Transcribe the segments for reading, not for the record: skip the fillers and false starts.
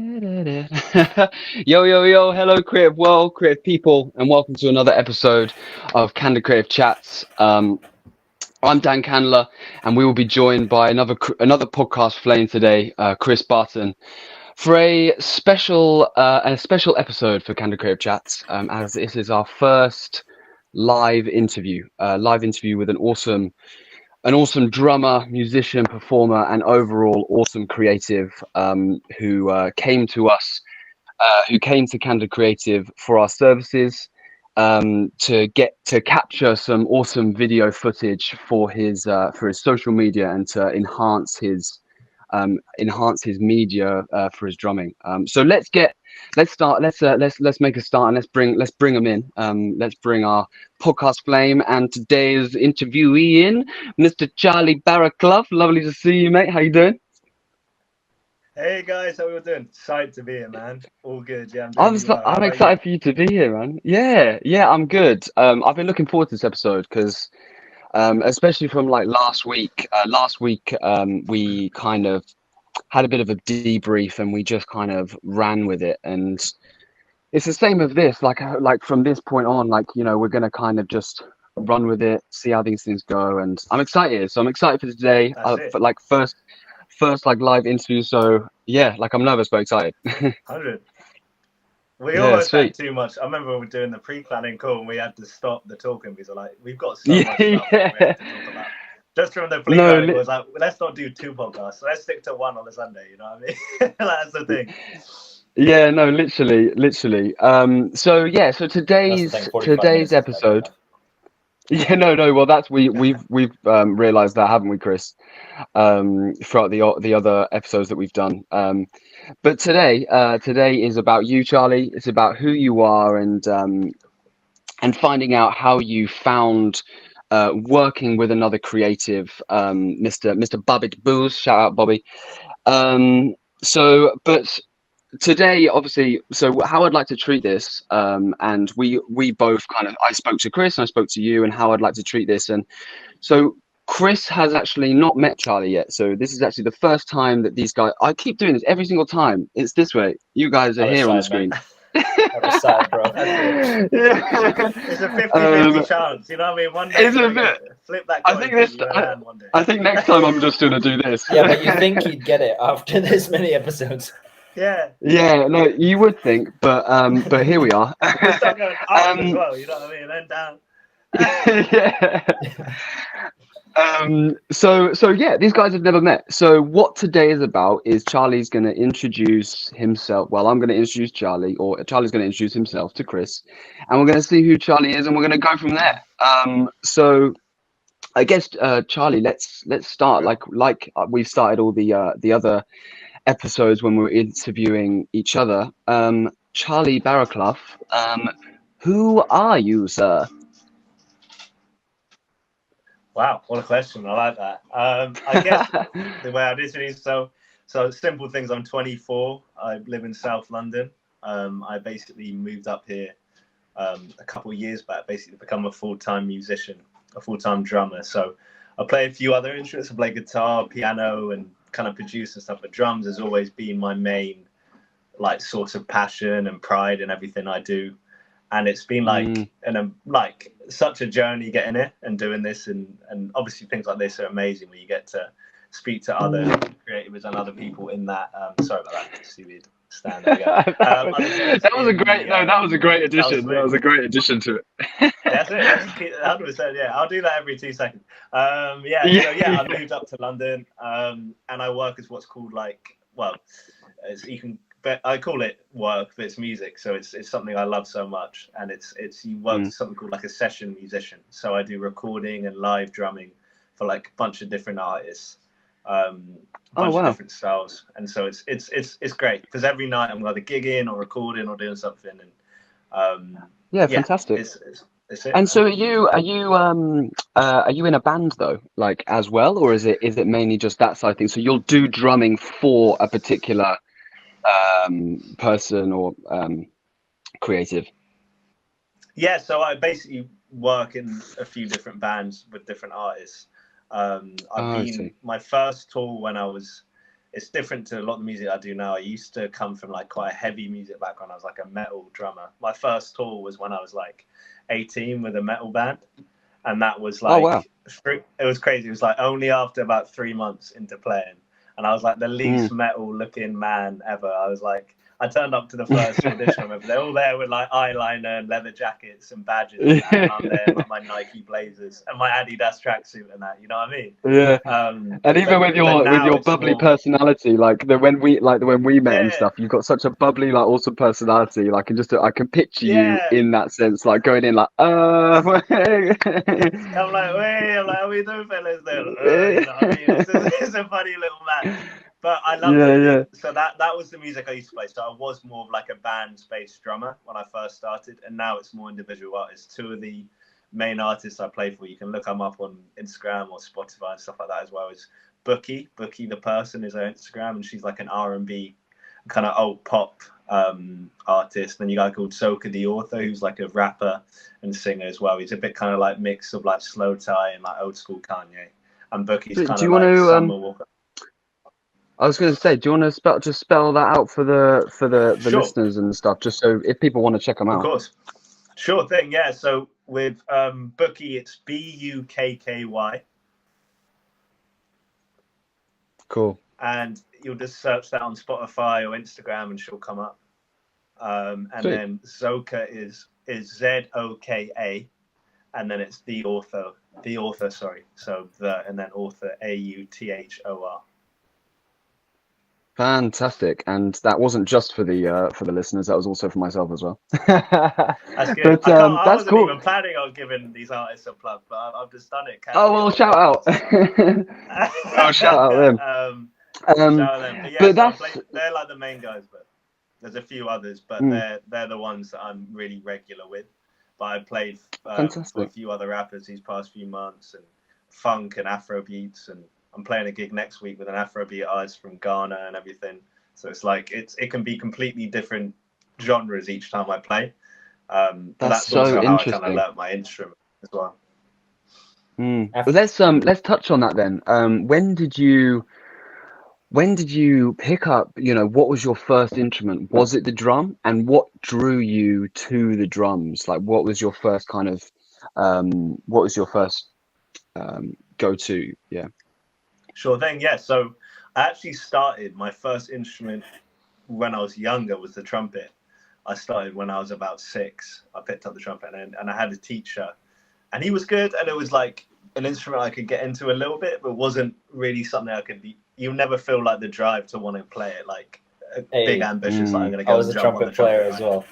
Yo, yo, yo, hello, creative world, creative people, and welcome to another episode of CandlerCreativeChats. I'm Dan Candler, and we will be joined by another podcast flame today, Chris Barton, for a special episode for CandlerCreativeChats, as this is our first live interview with an awesome drummer, musician, performer, and overall awesome creative who came to us, who came to Candor Creative for our services to capture some awesome video footage for his social media and to enhance his media for his drumming. So let's start. Let's make a start and let's bring them in. Let's bring our podcast flame and today's interviewee in, Mr. Charlie Barraclough. Lovely to see you, mate. How you doing? Hey guys, how we all doing? Excited to be here, man. All good, yeah. I'm doing really well. How I'm about you? excited for you to be here, man. Yeah, I'm good. I've been looking forward to this episode because especially from like last week. We kind of had a bit of a debrief and we just kind of ran with it. And it's the same with this. Like from this point on, like we're gonna kind of just run with it, see how these things go. And I'm excited. So I'm excited for today. That's it. For like first like live interview. So yeah, like I'm nervous but excited. 100. We Yeah, almost had sweet. too much. I remember we were doing the pre-planning call and we had to stop the talking because we're like, we've got so Yeah, much stuff that we have to talk about. Just from the no, pre-planning, it was like, let's not do 2 podcasts. Let's stick to 1 on a Sunday. You know what I mean? That's the thing. yeah, no, literally. So yeah, so That's the thing. 45 today's minutes is like episode. enough. Yeah, no. Well, we've realized that, haven't we, Chris? Throughout the other episodes that we've done. But today is about you, Charlie. It's about who you are and finding out how you found working with another creative, Mr. Bobby Booze. Shout out, Bobby. Um, but today, obviously, so how I'd like to treat this, and we both kind of, I spoke to Chris and I spoke to you, and how I'd like to treat this, and so Chris has actually not met Charlie yet. So this is actually the first time that these guys. I keep doing this every single time. It's this way. You guys are Other here on the side, man. screen. Other side, bro. That's it. Yeah. It's a 50-50 Um, chance. You know what I mean? One day it's you're a going to bit. flip that I coin think and this. you're going to land one day. I think next time I'm just gonna do this. Yeah, but you think you'd get it after this many episodes. Yeah. Yeah, no, you would think, but here we are. We start going up as Um, well, you know what I mean? And then down. yeah. So yeah, these guys have never met. So what today is about is Charlie's going to introduce himself. Well, I'm going to introduce Charlie, or Charlie's going to introduce himself to Chris, and we're going to see who Charlie is, and we're going to go from there. So I guess Charlie, let's start like we've started all the other episodes when we were interviewing each other. Charlie Barraclough, who are you, sir? Wow, what a question. I like that. I guess the way I'd introduce, so simple things. I'm 24. I live in South London. I basically moved up here a couple of years back, basically to become a full-time musician, a full-time drummer. So I play a few other instruments. I play guitar, piano, and kind of produce and stuff. But drums has always been my main like source of passion and pride in everything I do. And it's been like like such a journey getting it and doing this, and obviously things like this are amazing where you get to speak to other creatives and other people in that. Sorry about that. Stupid stand. There we go. That was a great. No, that was a great addition. That was a great addition to it. That's it. 100%. Yeah, I'll do that every 2 seconds. Yeah. So yeah, I moved up to London, and I work as what's called like, well, you can. But I call it work, but it's music, so it's something I love so much, and it's you work with something called like a session musician. So I do recording and live drumming for like a bunch of different artists, bunch of different styles, and so it's great because every night I'm either gigging or recording or doing something, and yeah, fantastic. It's it. And so are you in a band though, like as well, or is it mainly just that side of things? So you'll do drumming for a particular person or creative? Yeah, so I basically work in a few different bands with different artists. My first tour when I was it's different to a lot of the music I do now. I used to come from like quite a heavy music background. I was like a metal drummer. My first tour was when I was like 18 with a metal band, and that was like, oh wow, it was crazy. It was like only after about 3 months into playing, and I was like the least metal looking man ever. I was like, I turned up to the first audition. I remember they're all there with like eyeliner and leather jackets and badges, and, that, and I'm there in like my Nike Blazers and my Adidas tracksuit and that. You know what I mean? yeah. And even with your bubbly personality, like when we met and stuff, you've got such a bubbly, like awesome personality. Like I can picture you in that sense, like going in like, I'm like, wait, I'm like, how we doing, fellas? You know what I mean? It's a funny little man. But I love it. Yeah. So that was the music I used to play. So I was more of like a band-based drummer when I first started, and now it's more individual artists. Two of the main artists I play for, you can look them up on Instagram or Spotify and stuff like that as well, is Bookie the person is her Instagram, and she's like an R&B kind of old pop artist. Then you got a guy called Soka the Author, who's like a rapper and singer as well. He's a bit kind of like mix of like slow tie and like old school Kanye. And Bookie's kind of like Summer Walker. I was going to say, do you want to spell that out for the Sure. listeners and stuff, just so if people want to check them out? Of course. Sure thing, yeah. So with Bookie, it's Bukky. Cool. And you'll just search that on Spotify or Instagram and she'll come up. And Sweet. Then Zoka is Zoka, and then it's the author, sorry. So and then author AUTHOR. Fantastic, and that wasn't just for the listeners; that was also for myself as well. That's good. But, I wasn't cool. even planning on giving these artists a plug, but I've just done it. Oh well, shout out! Shout out them. Shout out them. But yeah, but they're like the main guys, but there's a few others, but they're the ones that I'm really regular with. But I played for a few other rappers these past few months, and funk and Afro beats, and I'm playing a gig next week with an Afrobeat artist from Ghana and everything. So it's like it can be completely different genres each time I play. That's so also how I interesting. kind of learnt my instrument as well. Well, let's touch on that then. When did you pick up? What was your first instrument? Was it the drum? And what drew you to the drums? Like, what was your first kind of go-to? Yeah. Sure thing, yeah. So I actually started, my first instrument when I was younger was the trumpet. I started when I was about 6. I picked up the trumpet and I had a teacher, and he was good, and it was like an instrument I could get into a little bit, but wasn't really something I could be. You'll never feel like the drive to want to play it, like big ambitious. Like I'm gonna go. I was a trumpet player as well.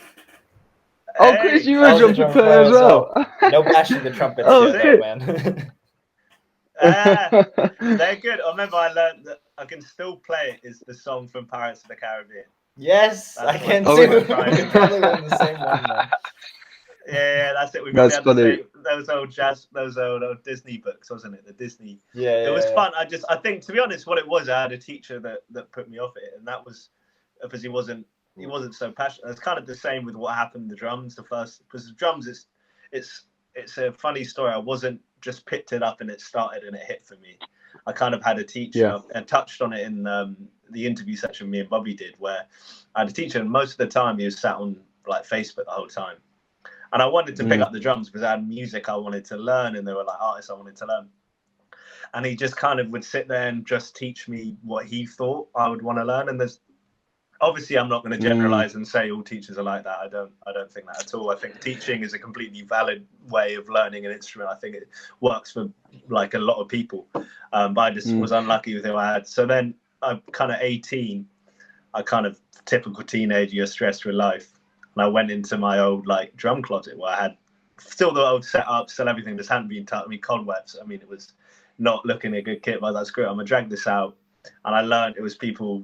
Oh, Chris, you were a trumpet player as well. No bashing the trumpets yet, man. They're good. I remember I learned that I can still play it. Is the song from Pirates of the Caribbean? Yes, I can too. Probably learn the same one, man. Yeah, that's it. That's funny. Those old Disney books, wasn't it? The Disney. Yeah. It was fun. I think, to be honest, what it was, I had a teacher that put me off it, and that was because he wasn't so passionate. It's kind of the same with what happened with the drums. Because the drums, it's a funny story. I wasn't just picked it up and it started and it hit for me. I kind of had a teacher and touched on it in the interview section me and Bobby did, where I had a teacher, and most of the time he was sat on like Facebook the whole time. And I wanted to pick up the drums because I had music I wanted to learn, and there were like artists I wanted to learn. And he just kind of would sit there and just teach me what he thought I would want to learn. And there's obviously, I'm not going to generalize and say all teachers are like that. I don't think that at all. I think teaching is a completely valid way of learning an instrument. I think it works for like a lot of people. But I just was unlucky with who I had. So then I'm kind of 18. I kind of typical teenager, you're stressed with life. And I went into my old like drum closet where I had still the old setup, still everything, just hadn't been taught me cobwebs. I mean, it was not looking a good kit, but that's great. I'm gonna drag this out. And I learned it was people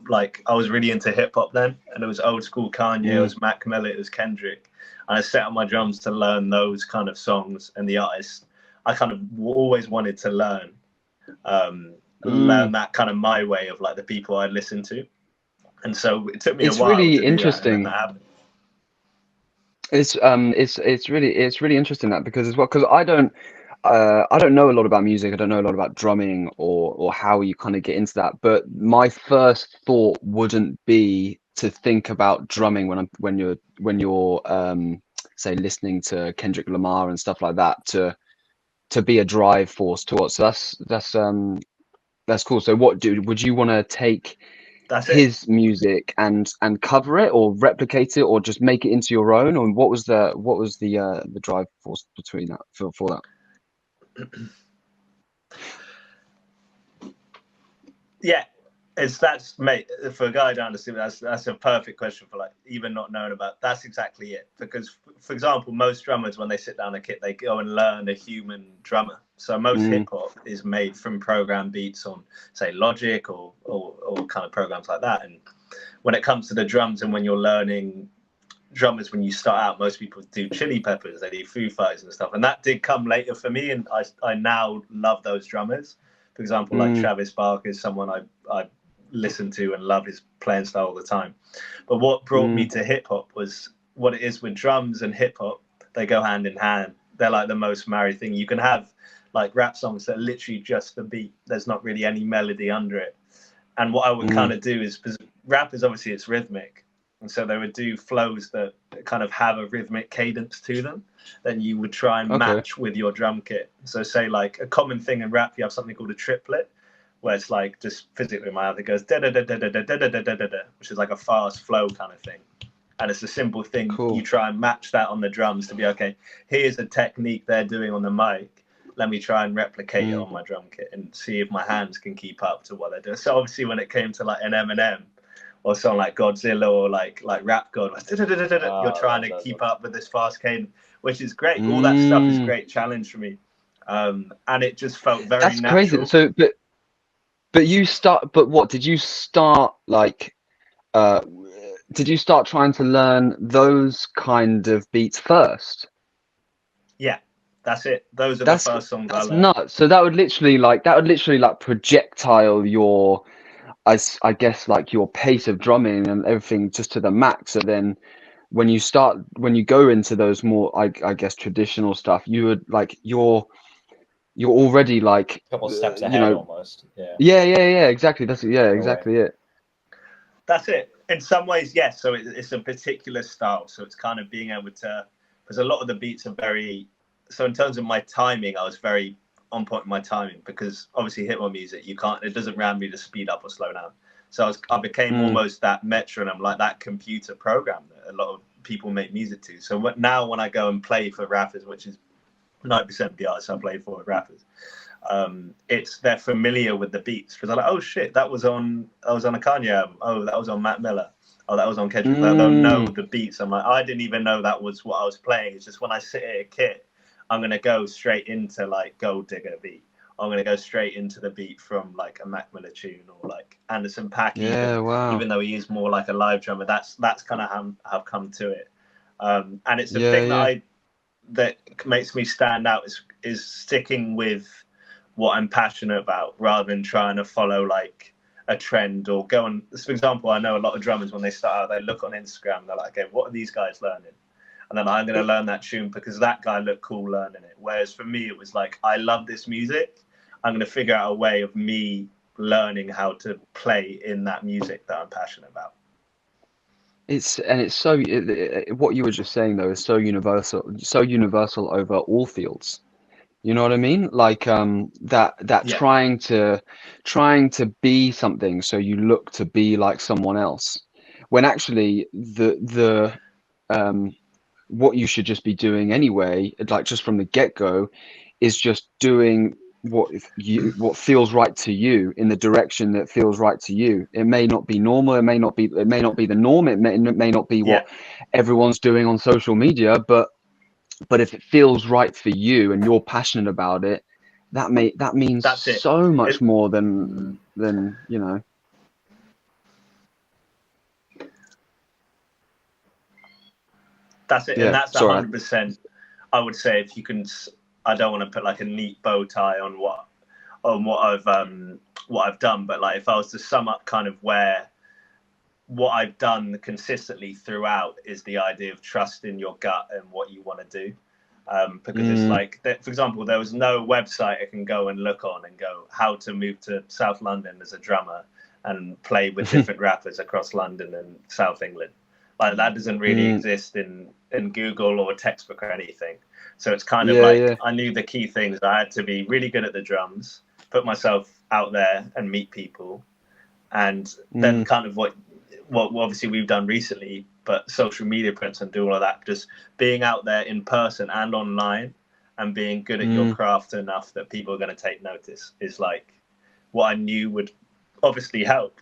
like, I was really into hip hop then, and it was old school Kanye, it was Mac Miller, it was Kendrick. And I set up my drums to learn those kind of songs and the artists. I kind of always wanted to learn that kind of my way of like the people I listened to. And so it took me a while. It's really interesting. It's really interesting that because as well, because I don't know a lot about music. I don't know a lot about drumming or how you kind of get into that. But my first thought wouldn't be to think about drumming when you're say listening to Kendrick Lamar and stuff like that to be a drive force towards. So that's cool. So would you want to take That's it. his music and cover it or replicate it or just make it into your own? Or what was the drive force between that for that? Yeah, that's mate, for a guy down the street, that's a perfect question for like even not knowing about. That's exactly it. Because for example, most drummers when they sit down a kit, they go and learn a human drummer. So most hip hop is made from program beats on say Logic or kind of programs like that. And when it comes to the drums and when you're learning drummers, when you start out, most people do Chili Peppers, they do Foo Fighters and stuff, and that did come later for me, and I now love those drummers. For example, like Travis Barker is someone I listen to and love his playing style all the time. But what brought me to hip hop was what it is with drums and hip hop. They go hand in hand. They're like the most married thing. You can have like rap songs that are literally just the beat. There's not really any melody under it. And what I would kind of do is, because rap is obviously it's rhythmic, and so they would do flows that kind of have a rhythmic cadence to them. Then you would try and match with your drum kit. So say like a common thing in rap, you have something called a triplet, where it's like just physically in my mouth, it goes da da da da da da da da da da, which is like a fast flow kind of thing. And it's a simple thing. You try and match that on the drums to be okay. Here's a technique they're doing on the mic. Let me try and replicate it on my drum kit and see if my hands can keep up to what they're doing. So obviously, when it came to like an Eminem or something like Godzilla or like Rap God, you're trying to keep up with this fast cadence, which is great. All that stuff is a great challenge for me, and it just felt very That's natural. crazy. So, but what did you start like? Did you start trying to learn those kind of beats first? Yeah, that's it. Those are the first songs I learned. That's nuts. So that would literally like projectile your, I guess like your pace of drumming and everything just to the max. So then when you go into those more, I guess traditional stuff, you would like you're already like a couple of steps ahead almost. Yeah, exactly. Exactly it. That's it. In some ways, yes. So it's a particular style. So it's kind of being able to, because a lot of the beats are very. So in terms of my timing, I was very on point with my timing, because obviously hip hop music, it doesn't round me to speed up or slow down. So I became almost that metronome, like that computer program that a lot of people make music to. So now when I go and play for rappers, which is 90% of the artists I play for are rappers, they're familiar with the beats, because I'm like, oh shit, that was on a Kanye album. Oh, that was on Mac Miller. Oh, that was on Kendrick. I don't know the beats. I'm like, I didn't even know that was what I was playing. It's just when I sit at a kit, I'm gonna go straight into like Gold Digger beat. I'm gonna go straight into the beat from like a Mac Miller tune or like Anderson .Paak. Even though he is more like a live drummer, that's kind of how I've come to it. And it's the thing that makes me stand out is sticking with what I'm passionate about, rather than trying to follow like a trend or go on. For example, I know a lot of drummers, when they start out, they look on Instagram, they're like, okay, what are these guys learning? And then I'm going to learn that tune because that guy looked cool learning it. Whereas for me, it was like, I love this music. I'm going to figure out a way of me learning how to play in that music that I'm passionate about. What you were just saying though is so universal over all fields. You know what I mean? Like trying to be something, so you look to be like someone else, when actually the what you should just be doing anyway, like just from the get-go, is just doing what feels right to you in the direction that feels right to you. It may not be normal, it may not be the norm, it may not be what everyone's doing on social media, but if it feels right for you and you're passionate about it, that means so much more than you know. That's it, and that's 100%. I would say, if you can, I don't want to put like a neat bow tie on what I've done, but like if I was to sum up kind of what I've done consistently throughout is the idea of trusting your gut and what you want to do. Because it's like, for example, there was no website I can go and look on and go how to move to South London as a drummer and play with different rappers across London and South England. Like that doesn't really exist in Google or textbook or anything. So it's kind of I knew the key things. I had to be really good at the drums, put myself out there and meet people, and then kind of what obviously we've done recently, but social media prints and do all of that, just being out there in person and online and being good at your craft enough that people are going to take notice is like what I knew would obviously help.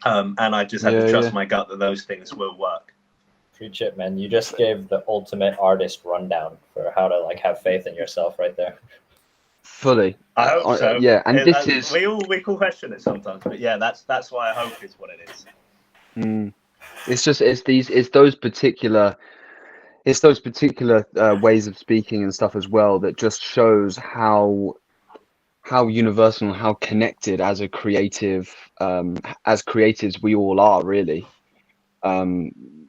And I just had to trust my gut that those things will work. Preach it, man. You just gave the ultimate artist rundown for how to like have faith in yourself right there. Fully. I hope so. Yeah, and this is we call question it sometimes, but yeah, that's why I hope is what it is. It's those particular ways of speaking and stuff as well that just shows how universal and how connected as a creative as creatives we all are, really.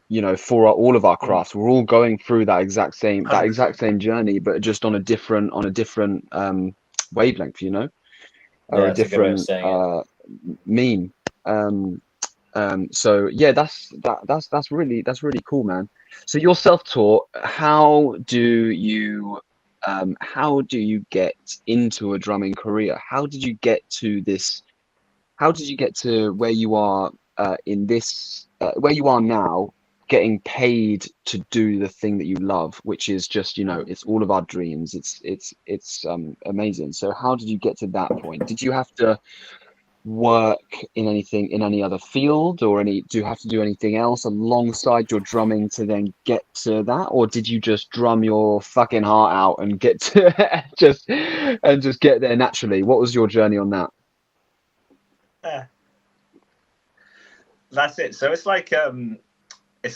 You know, for all of our crafts, we're all going through that exact same journey, but just on a different wavelength, you know, or a different meme. So yeah, that's really cool, man. So you're self-taught. How do you get into a drumming career? How did you get to this? How did you get to where you are in this? Where you are now, getting paid to do the thing that you love, which is just, you know, it's all of our dreams. It's amazing. So how did you get to that point? Did you have to work in any other field, or do you have to do anything else alongside your drumming to then get to that, or did you just drum your fucking heart out and get to just get there naturally? What was your journey on that? That's it. So it's like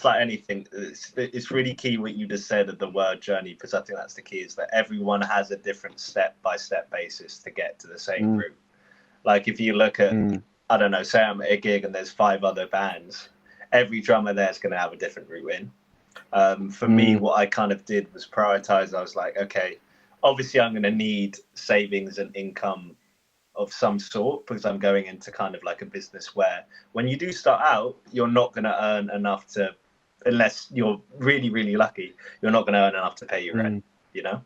anything. It's really key what you just said of the word journey, because I think that's the key, is that everyone has a different step-by-step basis to get to the same route. Like if you look at, I don't know, say I'm at a gig and there's 5 other bands, every drummer there is going to have a different route in. For me, what I kind of did was prioritize. I was like, okay, obviously I'm going to need savings and income of some sort, because I'm going into kind of like a business where when you do start out, you're not going to earn enough to, unless you're really, really lucky, you're not going to earn enough to pay your rent, you know?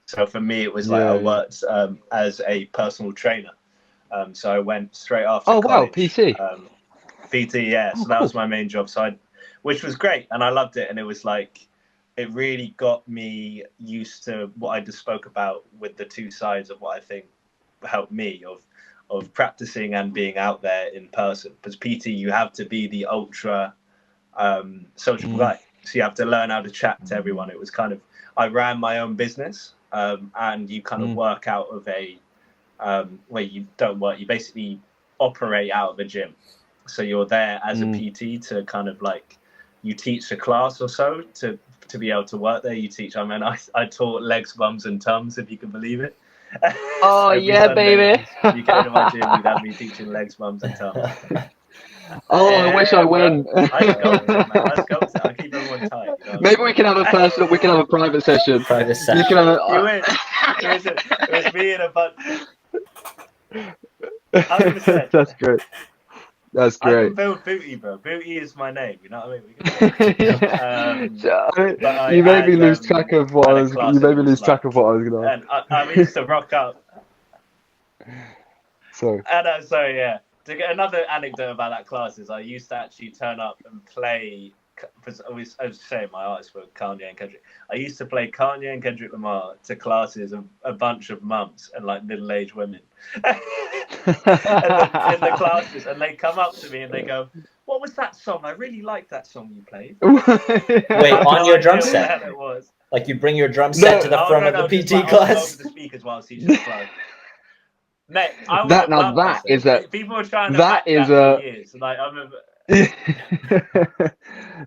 So for me, it was like I worked as a personal trainer. So I went straight after college. Wow, PT. PT, yeah. So that was my main job. So which was great, and I loved it. And it was like, it really got me used to what I just spoke about with the two sides of what I think helped me of practicing and being out there in person. Because PT, you have to be the ultra sociable guy. So you have to learn how to chat to everyone. It was kind of, I ran my own business, and you kind of work out of a where you don't work, you basically operate out of a gym. So you're there as a PT to kind of like, you teach a class or so to be able to work there. You teach, I mean, I taught legs, bums and tums, if you can believe it. Oh yeah, Sunday, baby. You came to my gym, you'd have me teaching legs, bums and tums. I wish I win. Let's go. I keep everyone tight. You know? Maybe we can have a personal. We can have a private session. Private session. You can have You win. It was me and a bunch. 100%. That's great. That's great. I can build Booty, bro. Booty is my name. You know what I mean? You made me lose track of what I was. You made me lose track of what I was gonna. And I used to rock up. So. Sorry, yeah. To get another anecdote about that class is I used to actually turn up and play. Because I was saying my artists were Kanye and Kendrick. I used to play Kanye and Kendrick Lamar to classes of a bunch of mums and like middle-aged women in the classes, and they come up to me and they go, "What was that song? I really liked that song you played." Wait, on your drum set? What the hell it was. Like you bring your drum set to the front of the PT class? Over the speakers while teaching the class. Mate, people were trying to that is for years. Like I remember.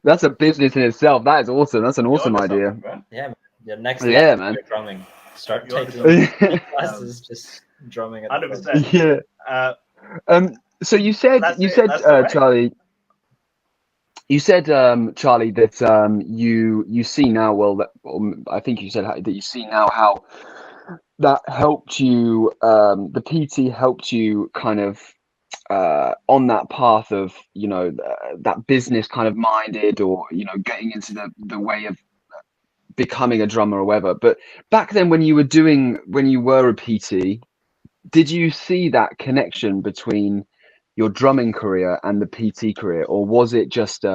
That's a business in itself. That is awesome. That's an awesome idea. Yeah, the next man. Drumming. Start taking classes, just drumming at 100%. Yeah. So you said Charlie. You said, Charlie, that you see now. Well, that I think you said that you see now how that helped you. The PT helped you kind of on that path of that business kind of minded, or getting into the way of becoming a drummer or whatever. But back then, when you were a PT, did you see that connection between your drumming career and the PT career, or was it just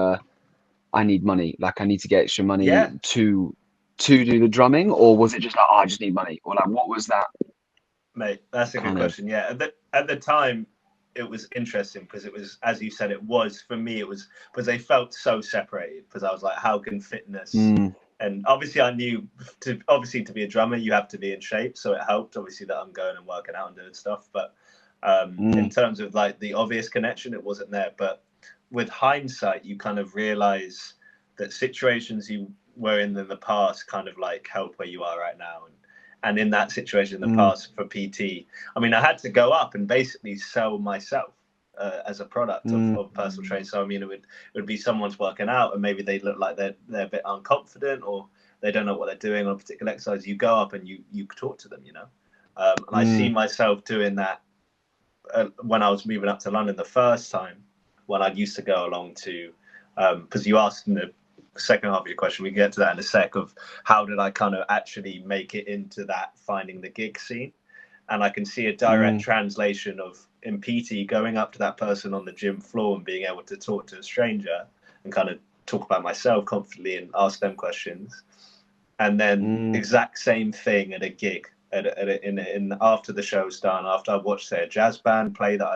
I need money, like I need to get extra money Yeah, to do the drumming, or was it just like, oh, I just need money, or like what was that mate, that's a good kind of? question. Yeah, at the time, it was interesting because it was, as you said, it was for me. It was because they felt so separated. Because I was like, how can fitness? Mm, And obviously, I knew to be a drummer, you have to be in shape. So it helped, obviously, that I'm going and working out and doing stuff. But in mm, terms of like the obvious connection, it wasn't there. But with hindsight, you kind of realize that situations you were in the past kind of like help where you are right now. And in that situation in the mm, past for PT, I mean, I had to go up and basically sell myself as a product mm, of personal training. So I mean, it would be someone's working out and maybe they look like they're a bit unconfident or they don't know what they're doing on a particular exercise. You go up and you talk to them, you know. And I see mm, myself doing that when I was moving up to London the first time, when I used to go along to, because you asked in the second half of your question, we can get to that in a sec, of how did I kind of actually make it into that finding the gig scene. And I can see a direct mm, translation of in PT going up to that person on the gym floor and being able to talk to a stranger and kind of talk about myself confidently and ask them questions. And then mm, exact same thing at a gig in after the show's done, after I've watched, say, a jazz band play that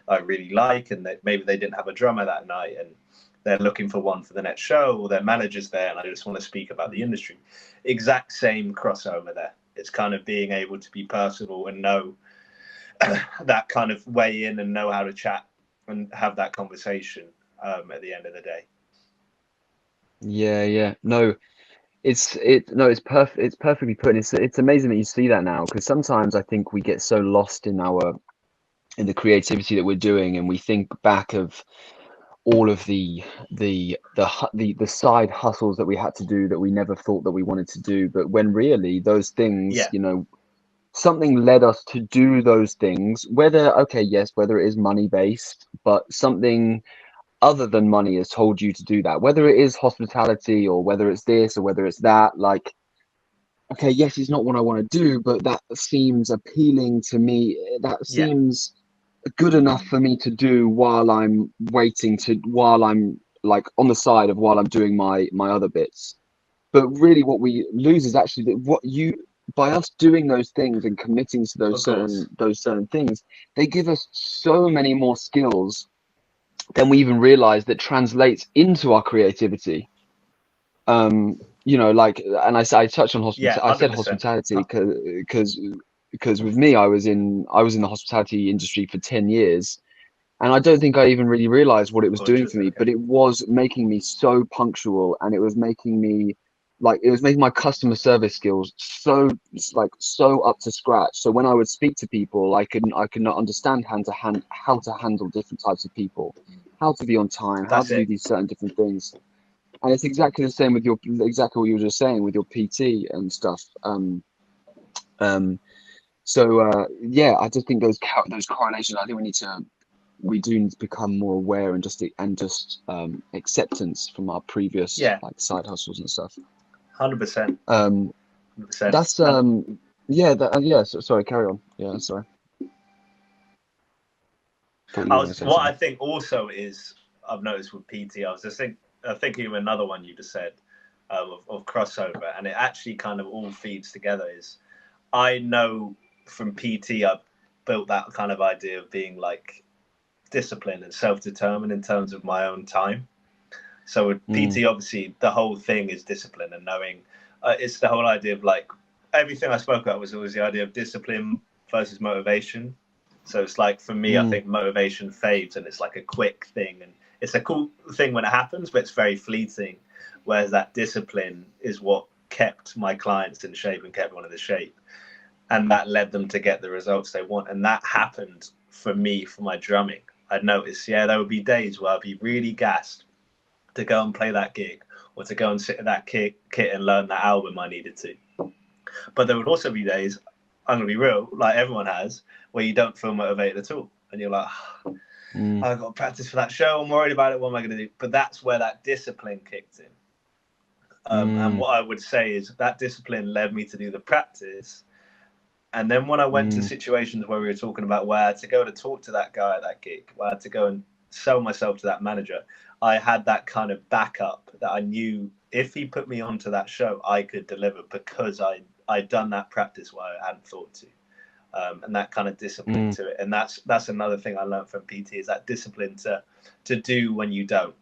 I really like, and that maybe they didn't have a drummer that night and they're looking for one for the next show, or their manager's there and I just want to speak about the industry. Exact same crossover there. It's kind of being able to be personable and know that kind of way in and know how to chat and have that conversation at the end of the day. yeah. No, it's perfect. It's perfectly put. And it's amazing that you see that now, because sometimes I think we get so lost in the creativity that we're doing, and we think back of all of the side hustles that we had to do that we never thought that we wanted to do. But when really those things, Yeah, something led us to do those things, whether, okay, yes, whether it is money based, but something other than money has told you to do that, whether it is hospitality or whether it's this or whether it's that. Like, okay, yes, it's not what I want to do, but that seems appealing to me. That yeah, seems good enough for me to do while I'm like on the side of while I'm doing my other bits. But really what we lose is actually that what you by us doing those things and committing to of course. those certain things, they give us so many more skills than we even realize, that translates into our creativity. Like, and I touched on Yeah, hospitality. I said 100%. hospitality because with me, I was in the hospitality industry for 10 years, and I don't think I even really realized what it was Oh, doing for interesting. me, Okay. but it was making me so punctual, and it was making me it was making my customer service skills so up to scratch. So when I would speak to people, I could not understand how to handle different types of people, how to be on time, how That's to do it. these certain different things. And it's exactly the same with exactly what you were just saying with your PT and stuff. Um, yeah, I just think those correlations. I think we do need to become more aware, and just acceptance from our previous Yeah, like side hustles and stuff. 100%. Um, 100%. that's yeah, yeah. Sorry, carry on. Yeah, sorry. Thought you I were going to was say what I something. think also is I've noticed with PT. I was just thinking of another one you just said of crossover, and it actually kind of all feeds together. Is I know from PT I've built that kind of idea of being like disciplined and self-determined in terms of my own time. So with Mm, PT, obviously the whole thing is discipline and knowing. It's the whole idea of like everything I spoke about was always the idea of discipline versus motivation. So it's like for me, I mm, think motivation fades and it's like a quick thing and it's a cool thing when it happens, but it's very fleeting. Whereas that discipline is what kept my clients in shape and kept one in the shape, and that led them to get the results they want. And that happened for me for my drumming. I'd notice, yeah, there would be days where I'd be really gassed, to go and play that gig, or to go and sit at that kit and learn that album I needed to. But there would also be days, I'm gonna be real, like everyone has, where you don't feel motivated at all, and you're like, I've got to practice for that show, I'm worried about it, what am I gonna do? But that's where that discipline kicked in. And what I would say is that discipline led me to do the practice. And then when I went to situations where we were talking about where I had to go to talk to that guy at that gig, where I had to go and sell myself to that manager, I had that kind of backup that I knew if he put me onto that show, I could deliver, because I'd done that practice where I hadn't thought to. And that kind of discipline to it. And that's another thing I learned from PT, is that discipline to do when you don't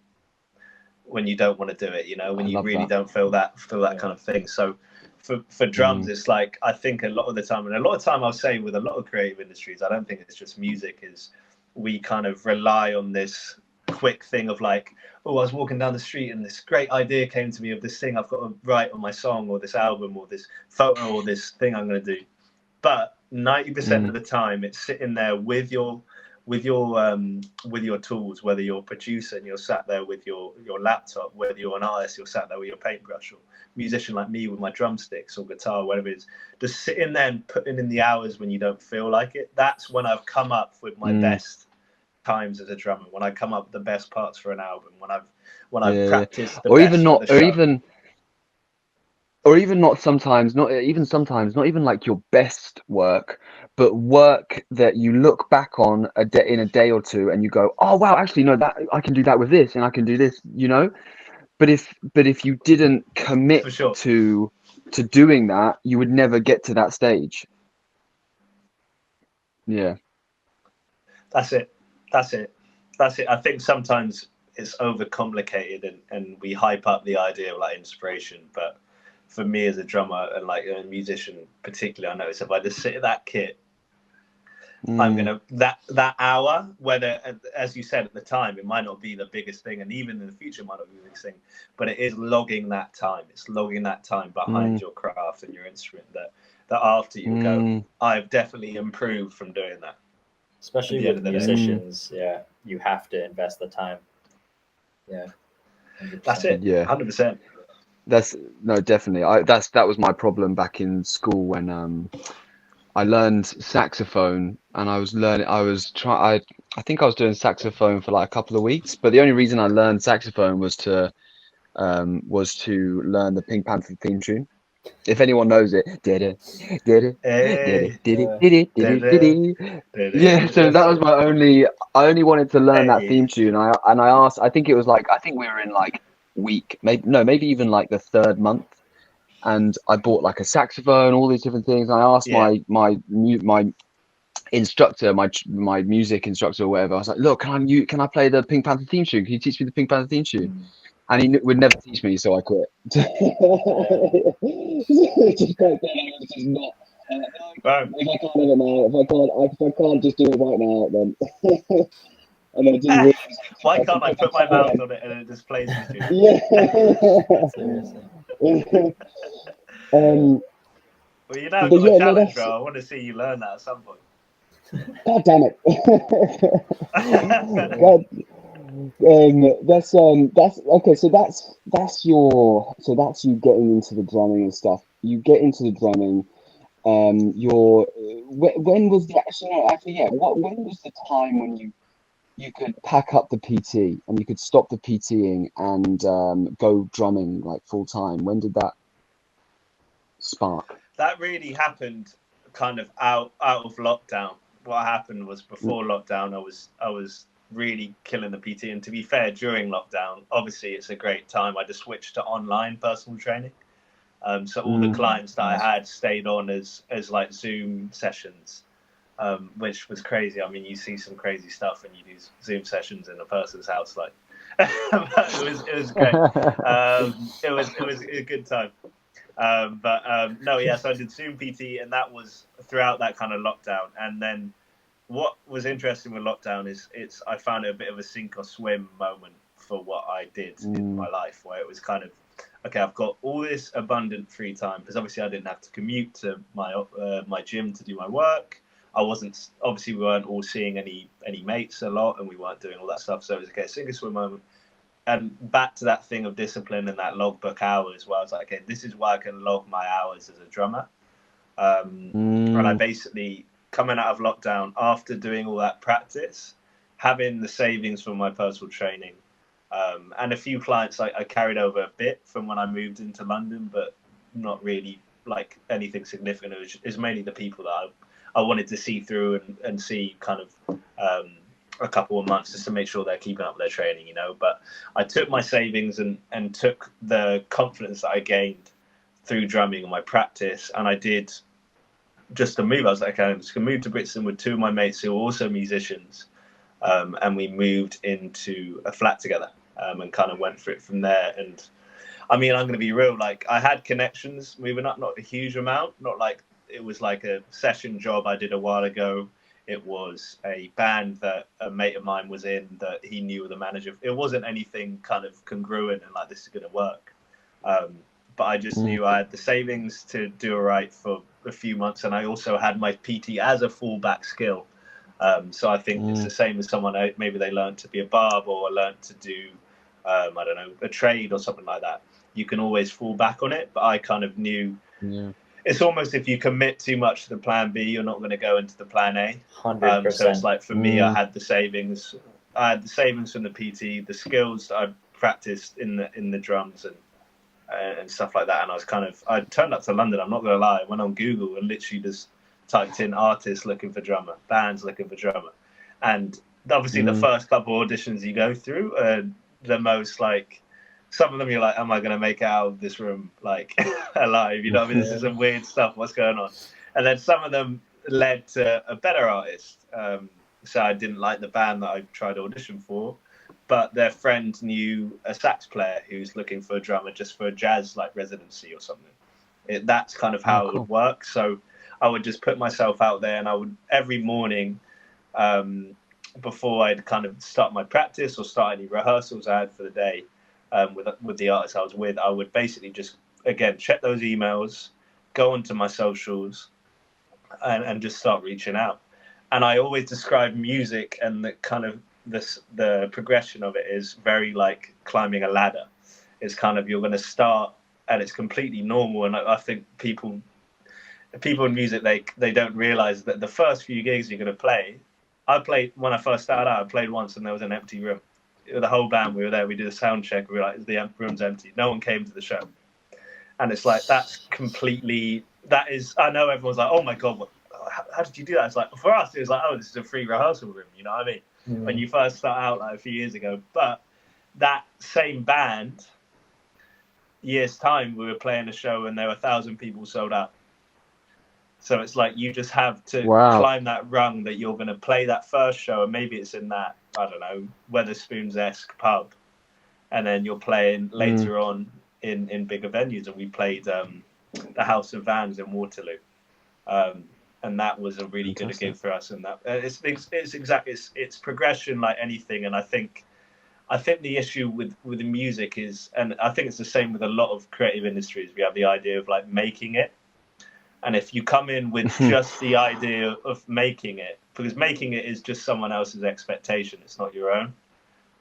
want to do it, you know, when you really don't feel that kind of thing. So for drums, it's like, I think a lot of the time, and a lot of time I'll say with a lot of creative industries, I don't think it's just music, is we kind of rely on this quick thing of like, oh, I was walking down the street and this great idea came to me of this thing I've got to write on my song, or this album, or this photo, or this thing I'm going to do. But 90% of the time it's sitting there with your tools, whether you're a producer and you're sat there with your laptop, whether you're an artist, you're sat there with your paintbrush, or musician like me with my drumsticks or guitar, whatever it is, just sitting there and putting in the hours when you don't feel like it. That's when I've come up with my best times as a drummer, when I come up with the best parts for an album, when I've practiced the or best even for not, the show. or even not sometimes, not even like your best work, but work that you look back on in a day or two and you go, oh wow, actually no, that I can do that with this, and I can do this, you know. But if you didn't commit to doing that, you would never get to that stage. Yeah. That's it. I think sometimes it's overcomplicated, and we hype up the idea of like inspiration. But for me as a drummer and like a musician particularly, I notice if I just sit at that kit, I'm gonna that hour, whether, as you said at the time, it might not be the biggest thing, and even in the future it might not be the biggest thing, but it is logging that time. It's logging that time behind your craft and your instrument, that after you go, I've definitely improved from doing that. Especially with musicians, you have to invest the time. Yeah, 100%. That's it. Yeah, 100%. That's no, definitely. That was my problem back in school when I learned saxophone, and I think I was doing saxophone for like a couple of weeks, but the only reason I learned saxophone was to learn the Pink Panther theme tune. If anyone knows it, yeah. So that was my only. I only wanted to learn that theme tune. I asked. I think we were in like maybe even like the third month, and I bought like a saxophone, all these different things. And I asked my instructor, my music instructor or whatever. I was like, look, can I play the Pink Panther theme tune? Can you teach me the Pink Panther theme tune? And he would never teach me, so I quit. If I can't just do it right now, then. And I didn't realize. Why can't I put my mouth on it and it just plays the tune? Yeah. Well, you know, got a challenge, bro. I want to see you learn that at some point. God damn it! That's okay. So that's you getting into the drumming and stuff. You get into the drumming. When was the when was the time when you could pack up the PT and you could stop the PTing and go drumming like full time? When did that spark? That really happened kind of out of lockdown. What happened was before lockdown, I was really killing the PT. And to be fair, during lockdown, obviously it's a great time. I just switched to online personal training. So all the clients that I had stayed on as like Zoom sessions, which was crazy. I mean, you see some crazy stuff when you do Zoom sessions in a person's house, like. it was great. It was a good time. So I did Zoom PT, and that was throughout that kind of lockdown. And then what was interesting with lockdown is I found it a bit of a sink or swim moment for what I did in my life, where it was kind of, okay, I've got all this abundant free time, because obviously I didn't have to commute to my gym to do my work. We weren't all seeing any mates a lot, and we weren't doing all that stuff. So it was okay, sink or swim moment. back to that thing of discipline and that logbook hours, where I was like, okay, this is why I can log my hours as a drummer. And I basically, coming out of lockdown, after doing all that practice, having the savings from my personal training, and a few clients I carried over a bit from when I moved into London, but not really like anything significant. It was mainly the people that I wanted to see through and see kind of a couple of months, just to make sure they're keeping up with their training, you know. But I took my savings and took the confidence that I gained through drumming and my practice, and I did just a move. I was like, okay, I'm just gonna move to Brixton with two of my mates who are also musicians, and we moved into a flat together, and kind of went for it from there. And I mean, I'm gonna be real, like I had connections moving up, not a huge amount, not like it was like a session job I did a while ago. It was a band that a mate of mine was in that he knew the manager. It wasn't anything kind of congruent and like, this is going to work. But I just knew I had the savings to do all right for a few months. And I also had my PT as a fallback skill. So I think it's the same as someone, maybe they learned to be a barb or learned to do, I don't know, a trade or something like that. You can always fall back on it. But I kind of knew... Yeah. It's almost, if you commit too much to the plan B, you're not going to go into the plan A. 100%. So it's like, for me, I had the savings. I had the savings from the PT, the skills that I practiced in the drums and stuff like that. And I turned up to London. I'm not going to lie. I went on Google and literally just typed in artists looking for drummer, bands looking for drummer. And obviously the first couple of auditions you go through are the most like... Some of them you're like, am I going to make it out of this room like alive? You know what I mean? This is some weird stuff. What's going on? And then some of them led to a better artist. So I didn't like the band that I tried to audition for, but their friend knew a sax player who's looking for a drummer just for a jazz like residency or something. That's kind of how it would work. So I would just put myself out there, and I would every morning, before I'd kind of start my practice or start any rehearsals I had for the day, with the artists I was with, I would basically just, again, check those emails, go onto my socials, and just start reaching out. And I always describe music and the kind of the progression of it is very like climbing a ladder. It's kind of, you're going to start, and it's completely normal. And I think people in music, they don't realize that the first few gigs you're going to play, when I first started out, I played once and there was an empty room. The whole band, we were there, we did a sound check, we were like, the room's empty, no one came to the show. And it's like, that is, I know everyone's like, oh my god, how did you do that? It's like, for us it was like, oh, this is a free rehearsal room, you know what I mean? When you first start out like a few years ago. But that same band, years time, we were playing a show and there were 1,000 people sold out. So it's like, you just have to climb that rung that you're going to play that first show, and maybe it's in that, I don't know, Wetherspoons-esque pub, and then you're playing later on in bigger venues. And we played the House of Vans in Waterloo, and that was a really good gig for us. And that it's progression like anything. And I think the issue with the music is, and I think it's the same with a lot of creative industries, we have the idea of like making it. And if you come in with just the idea of making it, because making it is just someone else's expectation, it's not your own.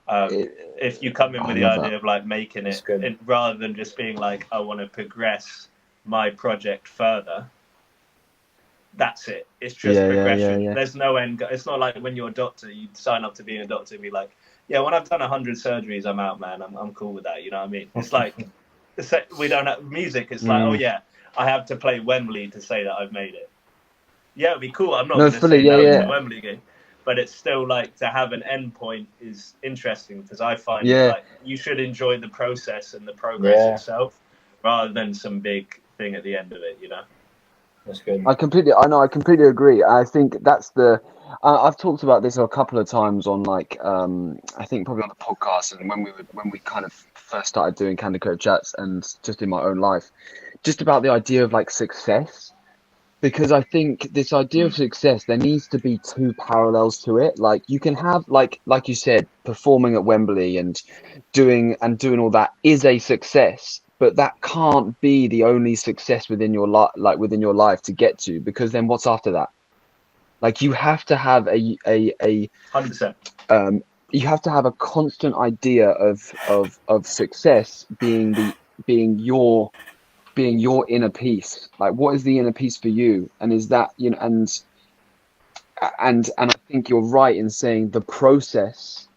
If you come in with the idea of like making it, rather than just being like, I want to progress my project further, that's it. It's just progression. There's no end. It's not like when you're a doctor, you sign up to being a doctor and be like, yeah, when I've done 100 surgeries, I'm out, man. I'm cool with that. You know what I mean? It's like, we don't have music. It's like, oh yeah, I have to play Wembley to say that I've made it. Yeah, it'd be cool. I'm not going to say no to the Wembley game, but it's still like, to have an end point is interesting, because I find like you should enjoy the process and the progress itself, rather than some big thing at the end of it. You know, that's good. I completely agree. I think that's I've talked about this a couple of times on like I think probably on the podcast, and when we kind of first started doing CandlerCreativeChats, and just in my own life, just about the idea of like success, because I think this idea of success, there needs to be two parallels to it. Like you can have like you said, performing at Wembley and doing all that is a success, but that can't be the only success within your life to get to, because then what's after that? Like you have to have a 100%. you have to have a constant idea of success being your inner peace. Like, what is the inner peace for you? And is that, you know, and I think you're right in saying the process.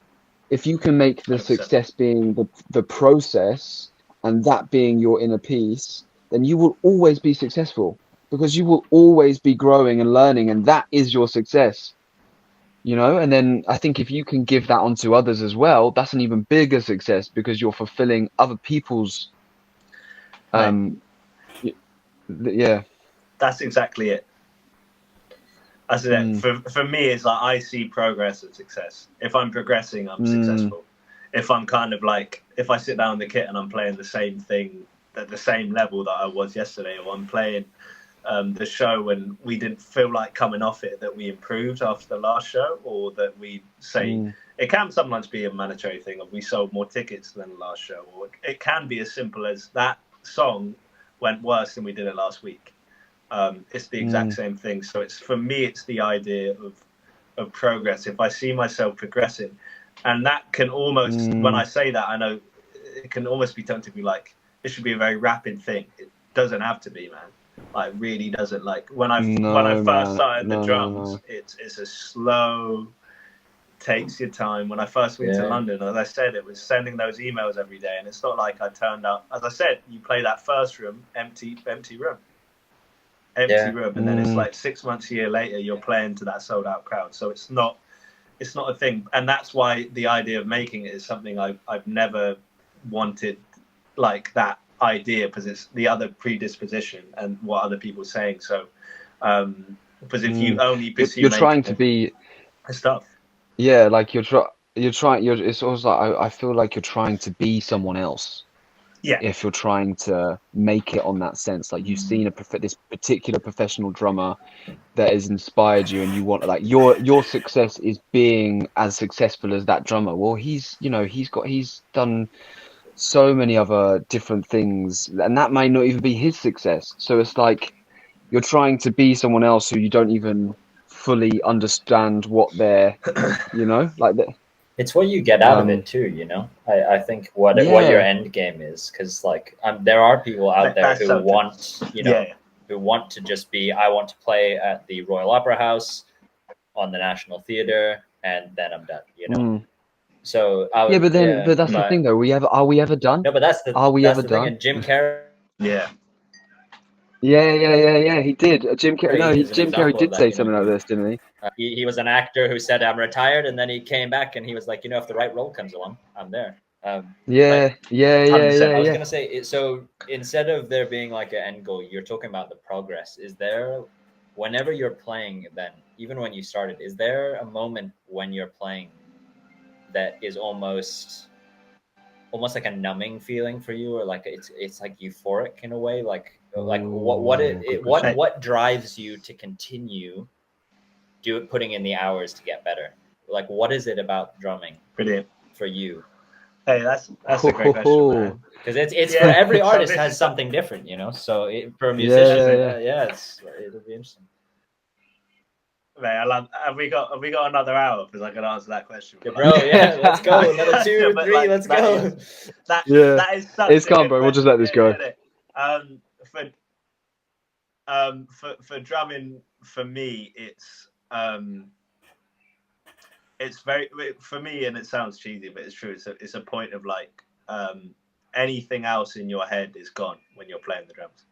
If you can make the 100%. success being the process and that being your inner peace, then you will always be successful, because you will always be growing and learning, and that is your success. You know, and then I think if you can give that on to others as well, that's an even bigger success, because you're fulfilling other people's yeah. That's exactly it. That's it. For me, it's like I see progress as success. If I'm progressing, I'm successful. If I'm kind of like, if I sit down in the kit and I'm playing the same thing at the same level that I was yesterday, or I'm playing the show and we didn't feel like coming off it, that we improved after the last show, or that we say, it can sometimes be a monetary thing of we sold more tickets than the last show, or it can be as simple as that song went worse than we did it last week. It's the exact same thing. So it's, for me, it's the idea of progress. If I see myself progressing, and that can almost, when I say that, I know it can almost be tempted to be like, it should be a very rapid thing. It doesn't have to be, man. Like, really doesn't. Like when I first started the drums, it's a slow, takes your time. When I first went to London, as I said, it was sending those emails every day, and it's not like I turned up. As I said, you play that first room, empty room. And then it's like 6 months, a year later, you're playing to that sold out crowd. So it's not a thing. And that's why the idea of making it is something I've never wanted, like that idea, because it's the other predisposition and what other people are saying. So because if you only pursue, you're trying to be stuff, like it's almost like I feel like you're trying to be someone else. If you're trying to make it on that sense, like you've seen this particular professional drummer that has inspired you, and you want, like, your success is being as successful as that drummer. Well, he's done so many other different things, and that might not even be his success. So it's like you're trying to be someone else who you don't even fully understand what they're, like that. It's what you get out of it too, you know. I think what your end game is, because like there are people out there who want, who want to just be, I want to play at the Royal Opera House, on the National Theatre, and then I'm done, you know. So but that's the thing though. Are we ever done? No, but that's the thing. And Jim Carrey. Yeah, he did. Jim Carrey did say something like this, didn't he? He was an actor who said, I'm retired, and then he came back and he was like, if the right role comes along, I'm there. I was gonna say, so instead of there being like an end goal, you're talking about the progress. Is there, whenever you're playing, then even when you started, is there a moment when you're playing that is almost like a numbing feeling for you, or like it's like euphoric in a way, like what drives you to continue putting in the hours to get better? Like, what is it about drumming for you? Hey, that's a great question, man. Because it's for every artist has something different, so for a musician, it'll be interesting. Mate, I love. Have we got another hour? Because I can answer that question. Yeah, bro, let's go. Another 2, 3, let's go. That is such. It's gone, bro. We'll just let this go. For drumming, for me, it's very, for me, and it sounds cheesy, but it's true. It's a point of like anything else in your head is gone when you're playing the drums.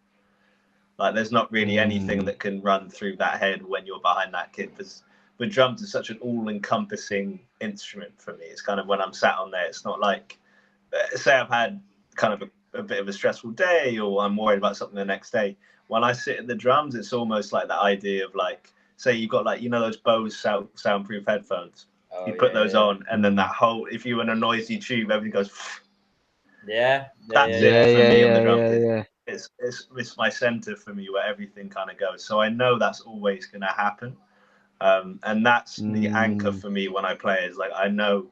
Like, there's not really anything that can run through that head when you're behind that kit. But drums are such an all-encompassing instrument for me. It's kind of, when I'm sat on there, it's not like, say I've had kind of a bit of a stressful day, or I'm worried about something the next day. When I sit at the drums, it's almost like the idea of, like, say you've got, like, those Bose soundproof headphones. You put those on, and then that whole, if you're in a noisy tube, everything goes. That's it for me on the drum kit. It's my center for me, where everything kind of goes. So I know that's always going to happen, and that's the anchor for me when I play. Is like, I know,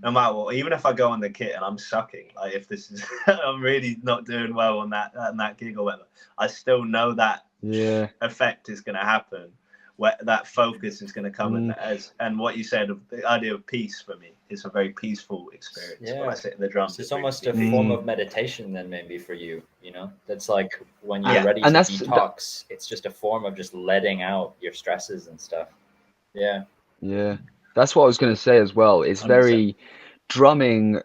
no matter what, even if I go on the kit and I'm sucking, like if this is I'm really not doing well on that gig or whatever, I still know that effect is going to happen. where that focus is going to come in and what you said of the idea of peace for me is a very peaceful experience when I sit in the drums. So it's almost a form of meditation then maybe for you, you know? That's like when you're ready to detox, it's just a form of just letting out your stresses and stuff. Yeah. Yeah. That's what I was going to say as well. It's very drumming,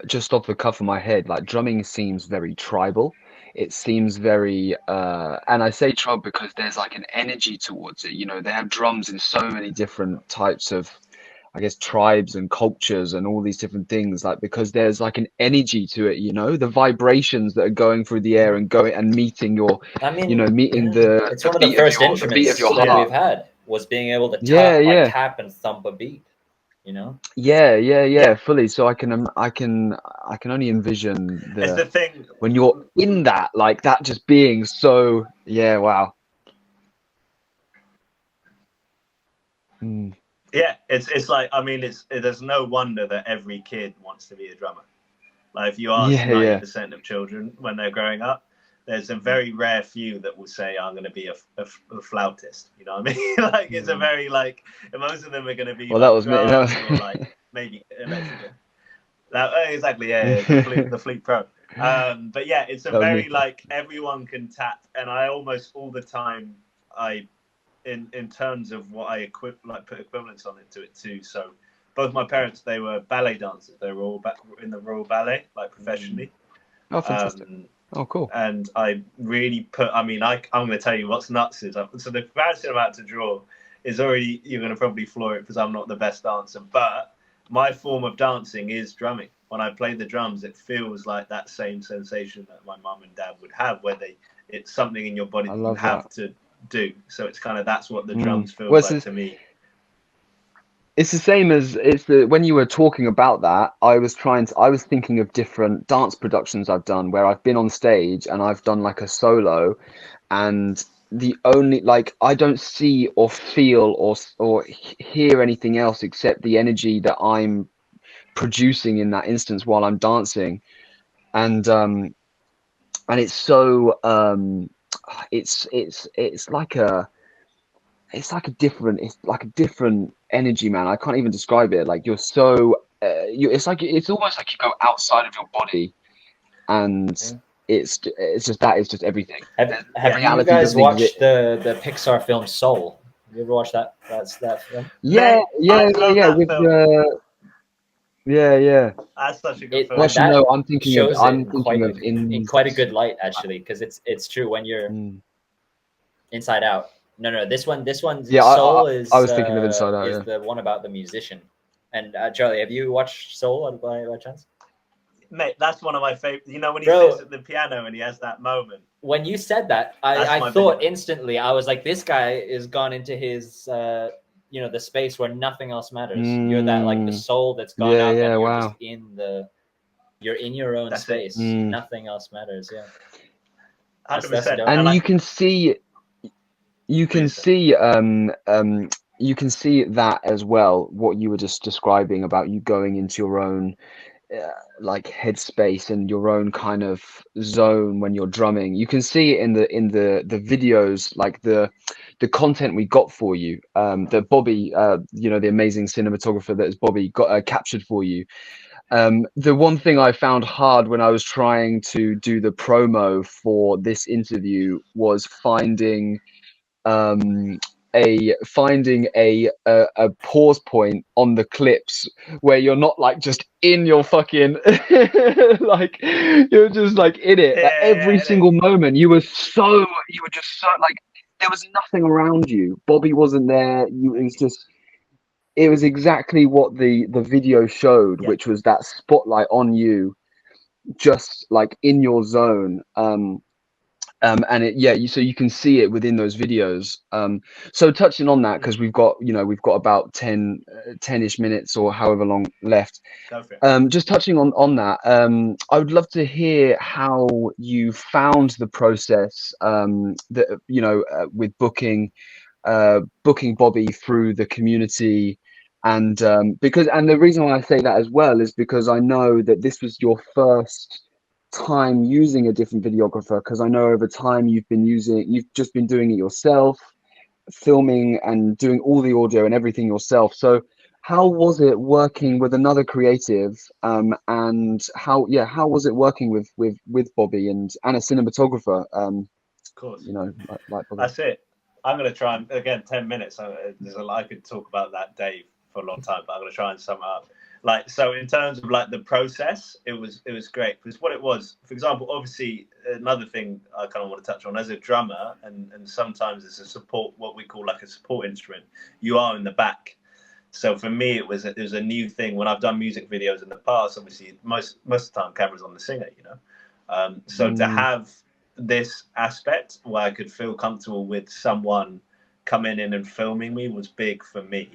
just off the cuff of my head, like drumming seems very tribal. It seems very, and I say tribal because there's like an energy towards it. You know, they have drums in so many different types of, I guess, tribes and cultures and all these different things, like because there's like an energy to it, you know, the vibrations that are going through the air and going and meeting your, you know, meeting the, it's one of the first instruments that we've had was being able to tap, tap and thump a beat, you know? Yeah, fully. So I can only envision the thing when you're in that, like that just being so, wow. Yeah, it's like, I mean, there's no wonder that every kid wants to be a drummer. Like if you ask 90% of children when they're growing up, there's a very rare few that will say, I'm going to be a flautist. You know what I mean? Like it's a very like, most of them are going to be that was me. Or like maybe electrical. Exactly, the Fleet Pro. But yeah, it's a very like everyone can tap, and I almost all the time in terms of what I put equivalents on it to it too. So both my parents, they were ballet dancers. They were all back in the Royal Ballet, like professionally. Oh, fantastic. Oh, cool. And I really I'm going to tell you what's nuts is, so the comparison I'm about to draw is already, you're going to probably floor it because I'm not the best dancer, but my form of dancing is drumming. When I play the drums, it feels like that same sensation that my mum and dad would have, where it's something in your body that you have to do. So it's kind of, that's what the drums feel like to me. It's the same as when you were talking about that, I was thinking of different dance productions I've done where I've been on stage and I've done like a solo, and the only, like, I don't see or feel or hear anything else except the energy that I'm producing in that instance while I'm dancing. And it's so it's like a different energy, man. I can't even describe it. Like you're so it's almost like you go outside of your body, and it's just everything. Have you guys watched the Pixar film Soul? Have you ever watched that? That's that film. Yeah. That's such a good film. Actually, no, I'm thinking of in quite a good light, actually, because it's true when you're Inside Out. No, this one Soul is. I was thinking of Inside Out. Is the one about the musician. And Charlie, have you watched Soul by chance? Mate, that's one of my favorite. You know when he sits at the piano and he has that moment. When you said that, I thought instantly. I was like, this guy is gone into his, the space where nothing else matters. You're that like the soul that's gone out, and you're just you're in your own space. Nothing else matters. Yeah, 100%. And you can see that as well, what you were just describing about you going into your own like headspace and your own kind of zone when you're drumming. You can see it in the videos, like the content we got for you, that Bobby, the amazing cinematographer that is Bobby, got captured for you. The one thing I found hard when I was trying to do the promo for this interview was finding a pause point on the clips where you're not like just in your fucking like you're just like in it. Like every single moment you were just so like there was nothing around you. Bobby wasn't there. It was exactly what the video showed, which was that spotlight on you, just like in your zone. And so you can see it within those videos. So touching on that, because we've got about 10-ish minutes or however long left. Just touching on that, I would love to hear how you found the process with booking Bobby through the community. And the reason why I say that as well is because I know that this was your first time using a different videographer, because I know over time you've just been doing it yourself, filming and doing all the audio and everything yourself. So how was it working with another creative, and how was it working with Bobby and a cinematographer, Of course. you know, like Bobby? That's it. I'm going to try and, again, 10 minutes. There's a lot I could talk about that day for a long time, but I'm going to try and sum it up. Like, so in terms of like the process, it was great, because what it was, for example, obviously another thing I kind of want to touch on as a drummer, and sometimes it's a support, what we call like a support instrument, you are in the back. So for me, it was a new thing. When I've done music videos in the past, obviously most of the time camera's on the singer, you know. So to have this aspect where I could feel comfortable with someone coming in and filming me was big for me.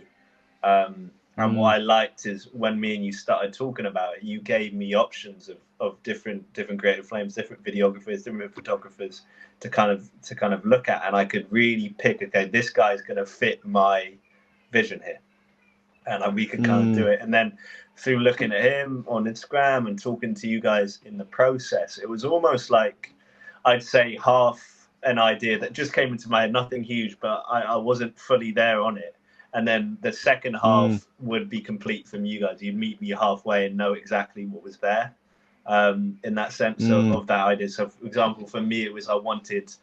And what I liked is when me and you started talking about it, you gave me options of different creative flames, different videographers, different photographers to kind of look at, and I could really pick, okay, this guy's going to fit my vision here, and we could kind of do it. And then through looking at him on Instagram and talking to you guys in the process, it was almost like, I'd say, half an idea that just came into my head, nothing huge, but I wasn't fully there on it. And then the second half would be complete from you guys. You'd meet me halfway and know exactly what was there, in that sense of that idea. So, for example, for me, it was I wanted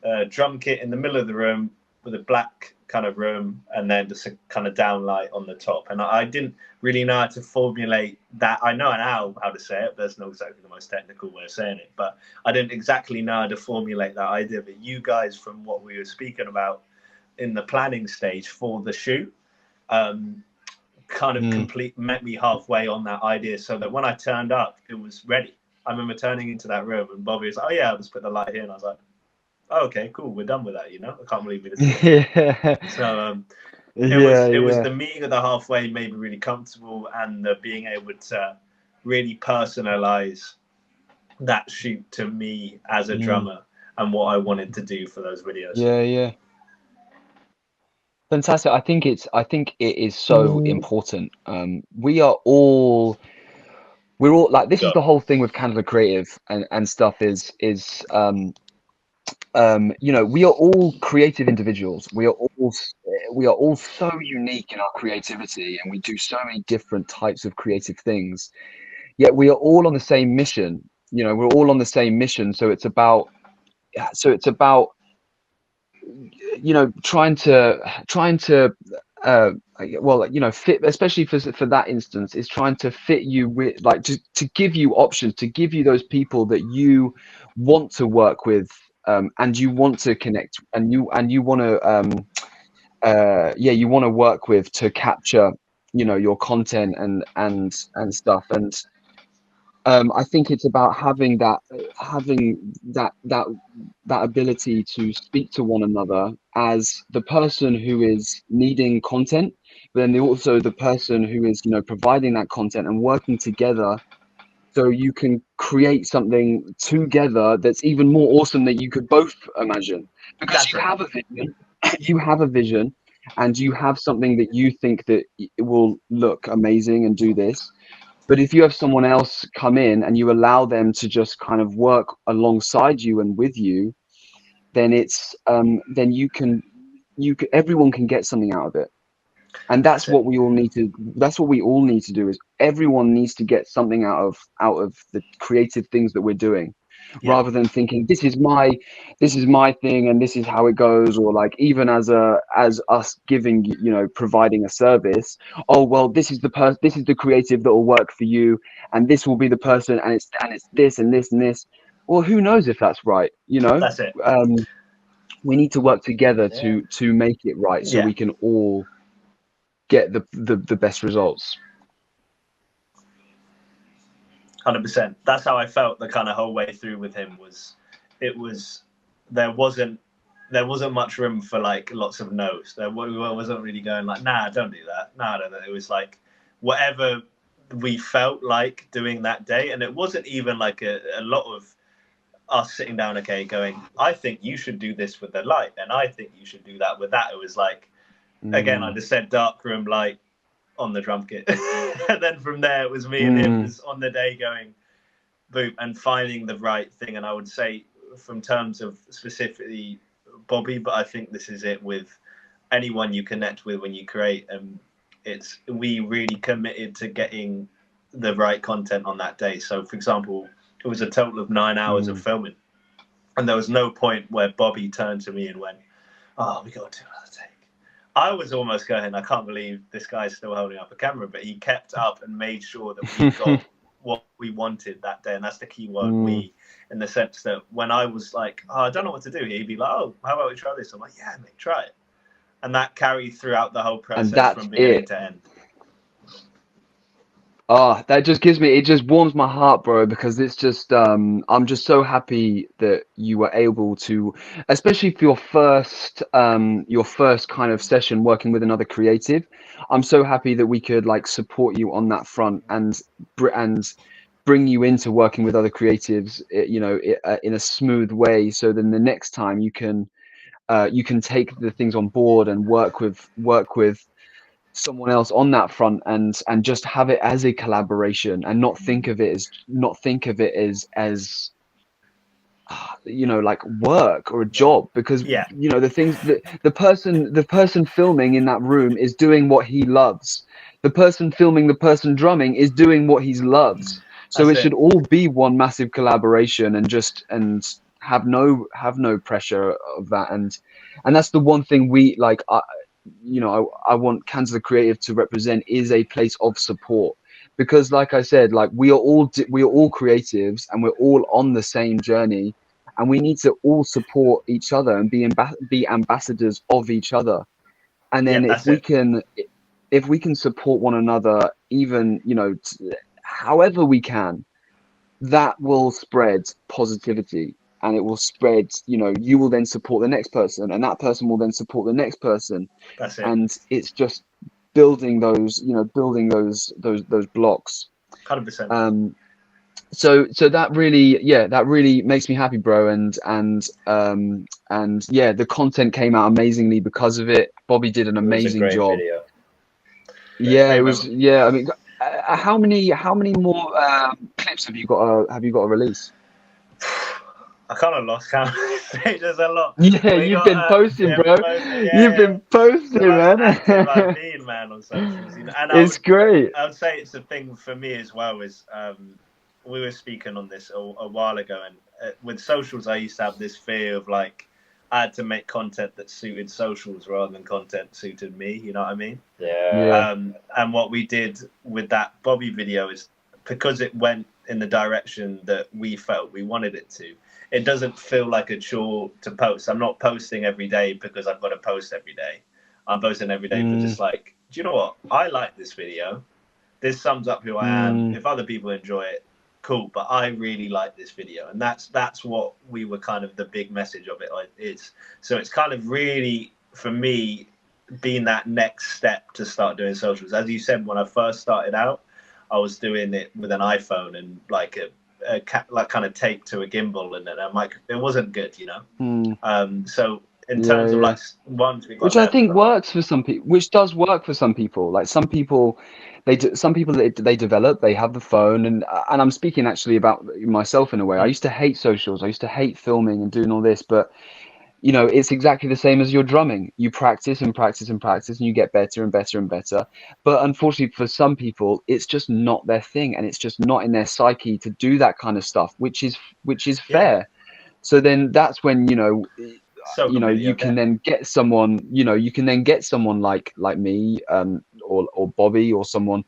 a drum kit in the middle of the room with a black kind of room, and then just a kind of downlight on the top. And I didn't really know how to formulate that. I know now how to say it, but that's not exactly the most technical way of saying it. But I didn't exactly know how to formulate that idea. But you guys, from what we were speaking about in the planning stage for the shoot, kind of met me halfway on that idea, so that when I turned up, it was ready. I remember turning into that room and Bobby was like, "Oh yeah, I'll just put the light here," and I was like, "Oh, okay, cool, we're done with that." You know, I can't believe we did it. So it was the meeting of the halfway made me really comfortable, and the being able to really personalize that shoot to me as a drummer and what I wanted to do for those videos. Yeah. Fantastic. I think it is so important. We're all like, this is the whole thing with Candler Creative and stuff is you know, we are all creative individuals. We are all so unique in our creativity, and we do so many different types of creative things. Yet we are all on the same mission. You know, we're all on the same mission. So it's about you know, trying to well, you know, fit, especially for that instance, is trying to fit you with, like, to give you options, to give you those people that you want to work with, and you want to connect, and you want to you want to work with, to capture, you know, your content and stuff. And I think it's about having that ability to speak to one another as the person who is needing content, but then also the person who is, you know, providing that content, and working together so you can create something together that's even more awesome than you could both imagine, because you have a vision, you have a vision, and you have something that you think that it will look amazing and do this. But if you have someone else come in and you allow them to just kind of work alongside you and with you, then it's then everyone can get something out of it. And that's what we all need to do, is everyone needs to get something out of the creative things that we're doing, rather than thinking this is my thing and this is how it goes, or like, even as us giving, you know, providing a service, oh well, this is the creative that will work for you, and this will be the person, and it's this and this and this. Well, who knows if that's right, you know? That's it. We need to work together to make it right, so we can all get the best results. 100%. That's how I felt the kind of whole way through with him. There wasn't much room for like lots of no's. There wasn't really going like, nah, don't do that. Nah, don't. It was like whatever we felt like doing that day, and it wasn't even like a lot of us sitting down, okay, going, I think you should do this with the light, and I think you should do that with that. It was like, again, I just said darkroom light on the drum kit. And then from there, it was me and him just on the day going, boom, and finding the right thing. And I would say, from terms of specifically Bobby, but I think this is it with anyone you connect with when you create. We really committed to getting the right content on that day. So, for example, it was a total of 9 hours of filming, and there was no point where Bobby turned to me and went, "Oh, we got to do another take." I was almost going, "I can't believe this guy's still holding up a camera," but he kept up and made sure that we got what we wanted that day. And that's the key word, we, in the sense that when I was like, "Oh, I don't know what to do," he'd be like, "Oh, how about we try this?" I'm like, "Yeah, mate, try it." And that carried throughout the whole process from beginning to end. Oh, that just it just warms my heart, bro, because it's just I'm just so happy that you were able to, especially for your first kind of session working with another creative. I'm so happy that we could like support you on that front and bring you into working with other creatives, in a smooth way. So then the next time you can take the things on board and work with someone else on that front and just have it as a collaboration and not think of it as like work or a job, because the things that the person filming in that room is doing what he loves. The person filming the person drumming is doing what he loves. So it should all be one massive collaboration and have no pressure of that. And that's the one thing we like. I want CandlerCreative to represent is a place of support, because like I said, like we are all creatives and we're all on the same journey, and we need to all support each other and be ambassadors of each other. And then if we can support one another, even however we can, that will spread positivity. And it will spread, you will then support the next person, and that person will then support the next person. That's it. And it's just building those blocks. 100%. So that really makes me happy, bro. And the content came out amazingly because of it. Bobby did an amazing job. Video. Yeah, it was. Yeah, I mean, how many more clips have you got to release? I kind of lost count. There's a lot. Yeah, you've been posting, bro. You've been posting, man. I've been, man, on socials. And it's great. I would say it's a thing for me as well. Is we were speaking on this a while ago, and with socials, I used to have this fear of like I had to make content that suited socials rather than content suited me. You know what I mean? Yeah. And what we did with that Bobby video is, because it went in the direction that we felt we wanted it to, it doesn't feel like a chore to post. I'm not posting every day because I've got to post every day. I'm posting every day for just like, do you know what? I like this video. This sums up who I am. If other people enjoy it, cool. But I really like this video. And that's what we were kind of the big message of it is. So it's kind of really, for me, being that next step to start doing socials. As you said, when I first started out, I was doing it with an iPhone and like a kind of take to a gimbal and a mic. It wasn't good, so in terms of like ones we got, which I think works for some people, which does work for some people. Like some people they develop, they have the phone, and I'm speaking actually about myself in a way. I used to hate socials. I used to hate filming and doing all this, but it's exactly the same as your drumming. You practice and practice and practice, and you get better and better and better. But unfortunately, for some people, it's just not their thing, and it's just not in their psyche to do that kind of stuff, which is fair. So then that's when you can then get someone. You can then get someone like me, or Bobby, or someone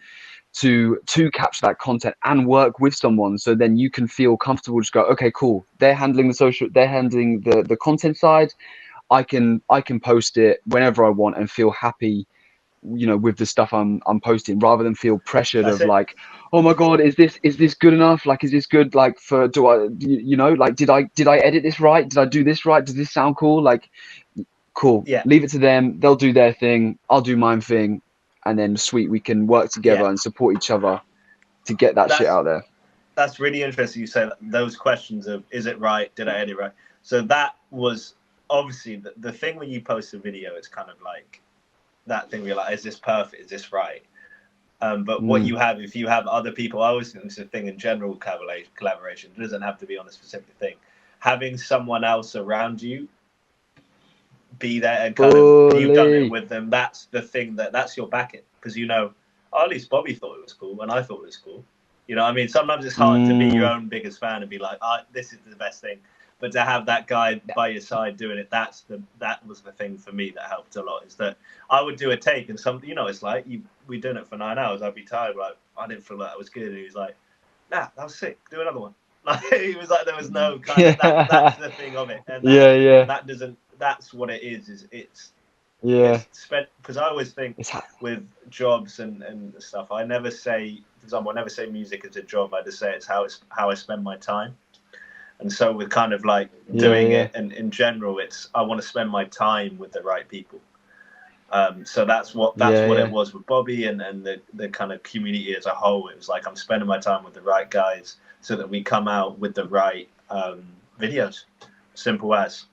to capture that content and work with someone, so then you can feel comfortable, just go, okay, cool, they're handling the content side, I can post it whenever I want and feel happy with the stuff I'm posting, rather than feel pressured of like, oh my god, is this good enough, like is this good, like for do I like did I edit this right, did I do this right, does this sound cool, like cool, leave it to them, they'll do their thing, I'll do my thing. And then sweet, we can work together and support each other to get that shit out there. That's really interesting. You say those questions of, is it right? Did I edit right? So that was obviously the thing when you post a video, it's kind of like that thing where you're like, is this perfect? Is this right? But what you have, if you have other people, I always think it's a thing in general, collaboration. It doesn't have to be on a specific thing. Having someone else around you be there and kind of you've done it with them. That's the thing that's your backing, because at least Bobby thought it was cool and I thought it was cool. You know what I mean? Sometimes it's hard to be your own biggest fan and be like, this is the best thing. But to have that guy by your side doing it, that was the thing for me that helped a lot. Is that I would do a take and it's like we done it for 9 hours. I'd be tired, like I didn't feel like that was good. And he was like, nah, that was sick. Do another one. Like he was like, there was no kind of that's the thing of it. And that doesn't. That's what it is it's spent, because I always think with jobs and stuff, I never say, for example, I never say music is a job. I just say it's how I spend my time. And so with kind of like doing it, and in general, it's I want to spend my time with the right people. So that's what it was with Bobby and the kind of community as a whole. It was like I'm spending my time with the right guys so that we come out with the right videos. Simple as.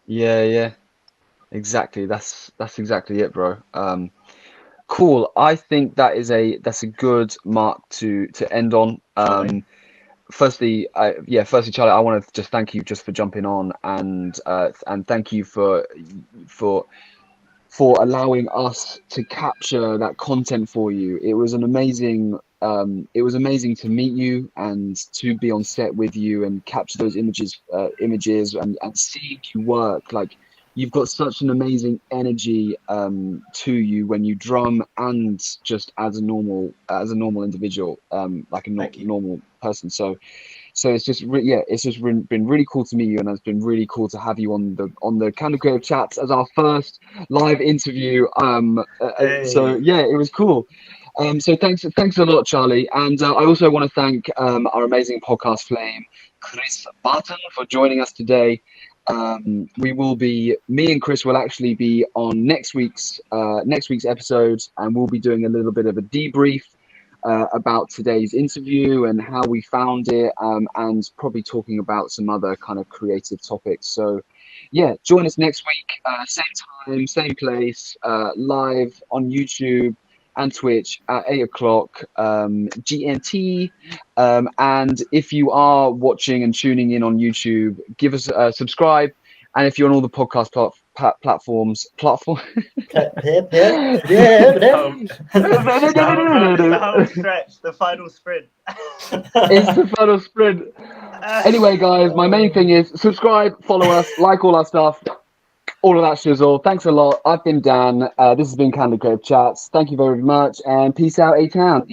Yeah. Exactly. That's exactly it, bro. Cool. I think that's a good mark to end on. Firstly, Charlie, I want to just thank you just for jumping on and thank you for allowing us to capture that content for you. It was amazing to meet you and to be on set with you and capture those images and seeing you work. Like, you've got such an amazing energy to you when you drum and just as a normal individual, like a normal person. So it's just been really cool to meet you, and it's been really cool to have you on the CandlerCreative Chats as our first live interview. So yeah, it was cool. So thanks a lot, Charlie. And I also want to thank our amazing podcast flame, Chris Barton, for joining us today. Me and Chris will actually be on next week's episode, and we'll be doing a little bit of a debrief about today's interview and how we found it, and probably talking about some other kind of creative topics. So yeah, join us next week, same time, same place, live on YouTube and Twitch at 8 o'clock GMT. And if you are watching and tuning in on YouTube, give us a subscribe. And if you're on all the podcast platforms, the home stretch, the final sprint. It's the final sprint. Anyway, guys, my main thing is subscribe, follow us, like all our stuff, all of that shizzle. Thanks a lot. I've been Dan. This has been CandlerCreative Chats. Thank you very much, and peace out, A-Town.